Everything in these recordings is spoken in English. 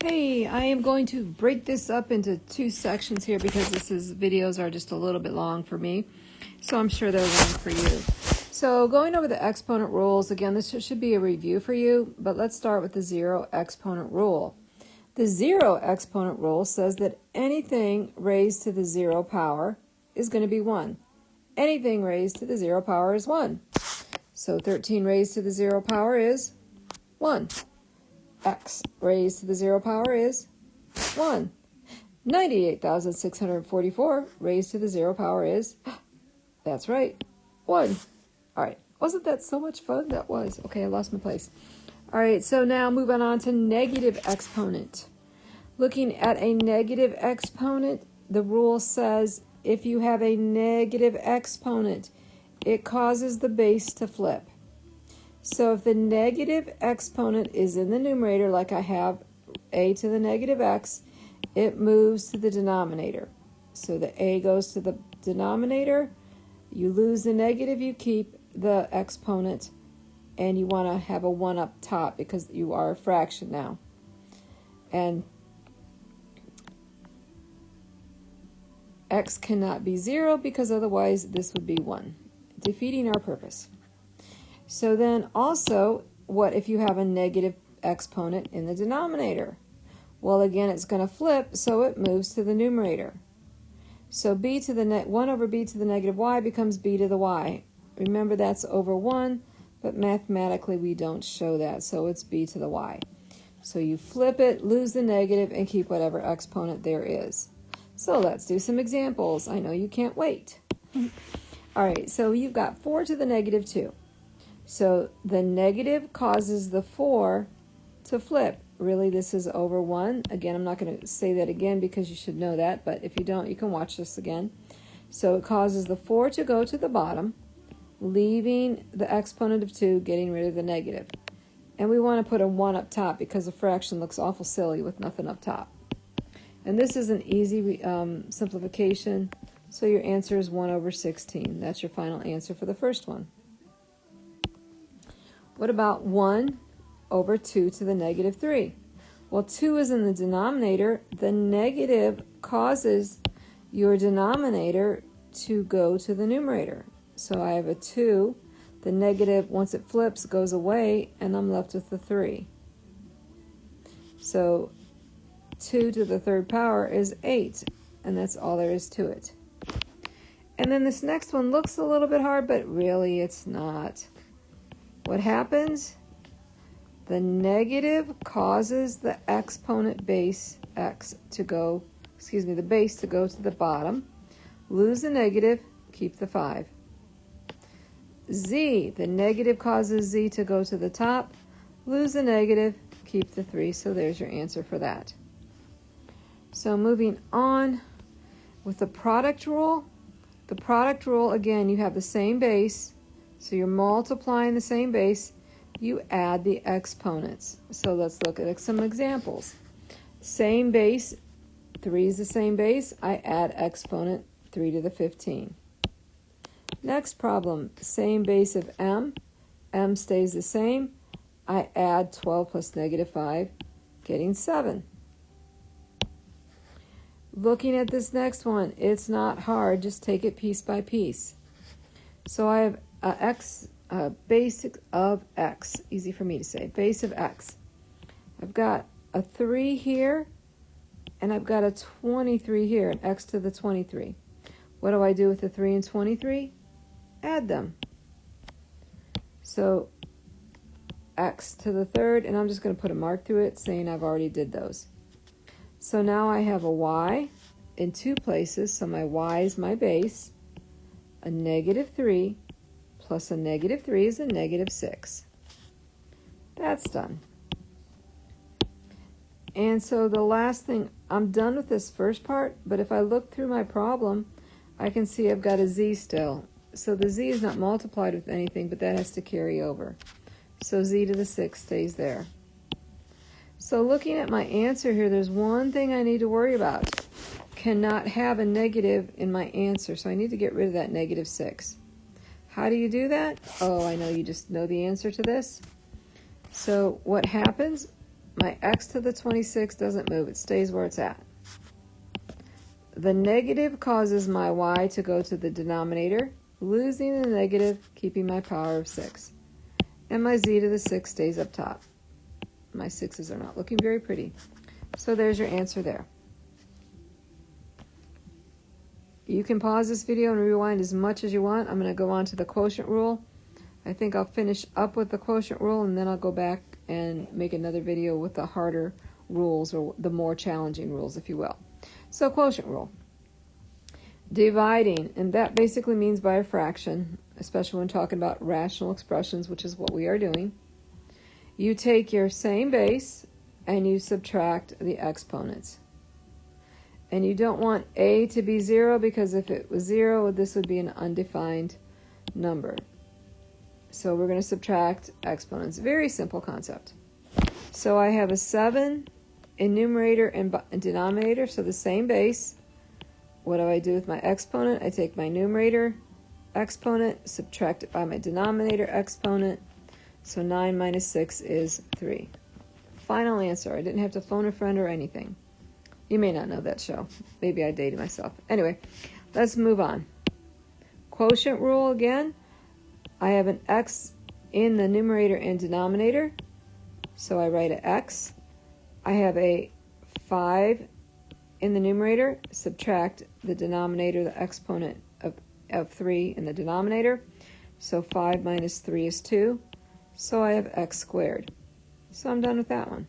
Hey, I am going to break this up into two sections here because videos are just a little bit long for me. So I'm sure they're long for you. So going over the exponent rules, again, this should be a review for you, but let's start with the zero exponent rule. The zero exponent rule says that anything raised to the zero power is going to be 1. Anything raised to the zero power is 1. So 13 raised to the zero power is 1. X raised to the zero power is 1. 98,644 raised to the zero power is, that's right, 1. All right, wasn't that so much fun? That was. Okay, I lost my place. All right, so now moving on to negative exponent. Looking at a negative exponent, the rule says if you have a negative exponent, it causes the base to flip. So if the negative exponent is in the numerator, like I have a to the negative x, it moves to the denominator. So the a goes to the denominator, you lose the negative, you keep the exponent, and you want to have a 1 up top because you are a fraction now. And x cannot be 0 because otherwise this would be 1, defeating our purpose. So then also, what if you have a negative exponent in the denominator? Well, again, it's going to flip, so it moves to the numerator. So 1 over b to the negative y becomes b to the y. Remember, that's over 1, but mathematically we don't show that, so it's b to the y. So you flip it, lose the negative, and keep whatever exponent there is. So let's do some examples. I know you can't wait. All right, so you've got 4 to the negative 2. So the negative causes the 4 to flip. Really, this is over 1. Again, I'm not going to say that again because you should know that, but if you don't, you can watch this again. So it causes the 4 to go to the bottom, leaving the exponent of 2, getting rid of the negative. And we want to put a 1 up top because a fraction looks awful silly with nothing up top. And this is an easy simplification, so your answer is 1 over 16. That's your final answer for the first one. What about 1 over 2 to the negative 3? Well, 2 is in the denominator. The negative causes your denominator to go to the numerator. So I have a 2. The negative, once it flips, goes away, and I'm left with the 3. So 2 to the third power is 8, and that's all there is to it. And then this next one looks a little bit hard, but really it's not. What happens? The negative causes the exponent base x to go, the base to go to the bottom. Lose the negative, keep the 5. Z, the negative causes z to go to the top. Lose the negative, keep the 3. So there's your answer for that. So moving on with the product rule. The product rule, again, you have the same base. So you're multiplying the same base, you add the exponents. So let's look at some examples. Same base, 3 is the same base, I add exponent 3 to the 15. Next problem, same base of m stays the same, I add 12 plus negative 5, getting 7. Looking at this next one, it's not hard, just take it piece by piece. So I have base of x, easy for me to say, base of x. I've got a 3 here, and I've got a 23 here, an x to the 23. What do I do with the 3 and 23? Add them. So x to the third, and I'm just going to put a mark through it saying I've already did those. So now I have a y in 2 places, so my y is my base, a negative 3, plus a negative 3 is a negative 6. That's done. And so the last thing, I'm done with this first part, but if I look through my problem, I can see I've got a z still. So the z is not multiplied with anything, but that has to carry over. So z to the 6 stays there. So looking at my answer here, there's one thing I need to worry about. Cannot have a negative in my answer, so I need to get rid of that negative 6. How do you do that? Oh, I know, you just know the answer to this. So what happens? my x to the 26 doesn't move. It stays where it's at. The negative causes my y to go to the denominator, losing the negative, keeping my power of 6. And my z to the 6 stays up top. My 6's are not looking very pretty. So there's your answer there. You can pause this video and rewind as much as you want. I'm going to go on to the quotient rule. I think I'll finish up with the quotient rule, and then I'll go back and make another video with the harder rules, or the more challenging rules, if you will. So quotient rule. Dividing, and that basically means by a fraction, especially when talking about rational expressions, which is what we are doing. You take your same base and you subtract the exponents. And you don't want a to be 0, because if it was 0, this would be an undefined number. So we're going to subtract exponents. Very simple concept. So I have a 7 in numerator and denominator, so the same base. What do I do with my exponent? I take my numerator exponent, subtract it by my denominator exponent. So 9 minus 6 is 3. Final answer. I didn't have to phone a friend or anything. You may not know that show. Maybe I dated myself. Anyway, let's move on. Quotient rule again. I have an x in the numerator and denominator, so I write an x. I have a 5 in the numerator, subtract the denominator, the exponent of 3 in the denominator. So 5 minus 3 is 2. So I have x squared. So I'm done with that one.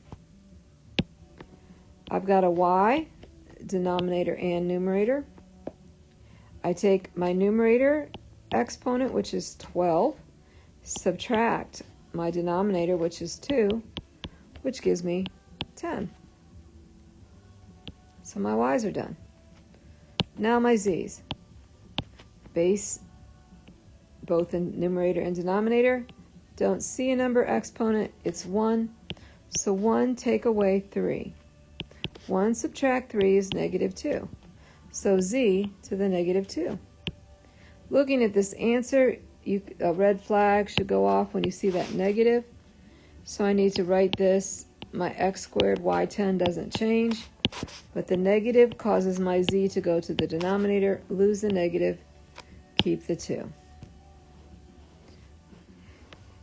I've got a y, denominator and numerator. I take my numerator exponent, which is 12, subtract my denominator, which is 2, which gives me 10. So my y's are done. Now my z's. Base both in numerator and denominator. Don't see a number exponent, it's 1. So 1 take away 3. 1 subtract 3 is negative 2. So z to the negative 2. Looking at this answer, a red flag should go off when you see that negative. So I need to write this. My x squared y10 doesn't change, but the negative causes my z to go to the denominator, lose the negative, keep the 2.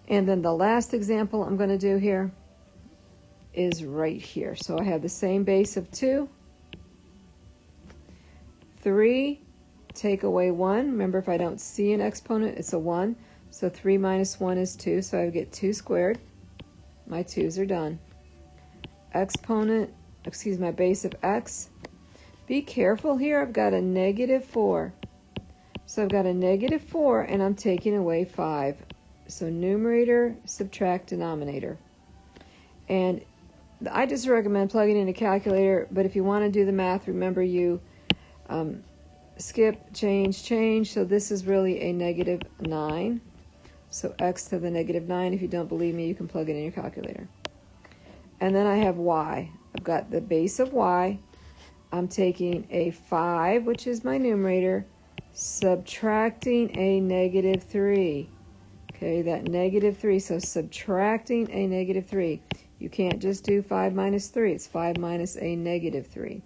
And then the last example I'm going to do here is right here. So I have the same base of 2. 3, take away 1. Remember, if I don't see an exponent, it's a 1. So 3 minus 1 is 2, so I get 2 squared. My 2's are done. My base of x. Be careful here, I've got a negative 4. So I've got a negative 4, and I'm taking away 5. So numerator, subtract denominator. And I just recommend plugging in a calculator, but if you want to do the math, remember you skip, change. So this is really a negative 9. So x to the negative 9. If you don't believe me, you can plug it in your calculator. And then I have y. I've got the base of y. I'm taking a 5, which is my numerator, subtracting a negative 3. Okay, that negative 3. So subtracting a negative 3. You can't just do 5 minus 3. It's 5 minus a negative 3.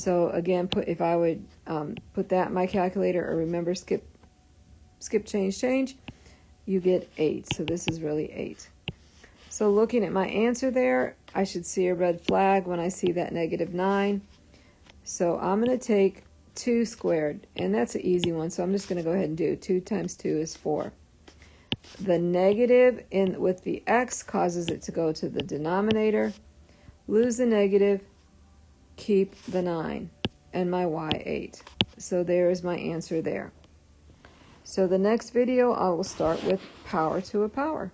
So again, if I would put that in my calculator, or remember skip, change, you get 8. So this is really 8. So looking at my answer there, I should see a red flag when I see that negative 9. So I'm going to take 2 squared, and that's an easy one. So I'm just going to go ahead and do 2 times 2 is 4. The negative with the x causes it to go to the denominator, lose the negative, keep the 9, and my y 8. So there is my answer there. So the next video I will start with power to a power.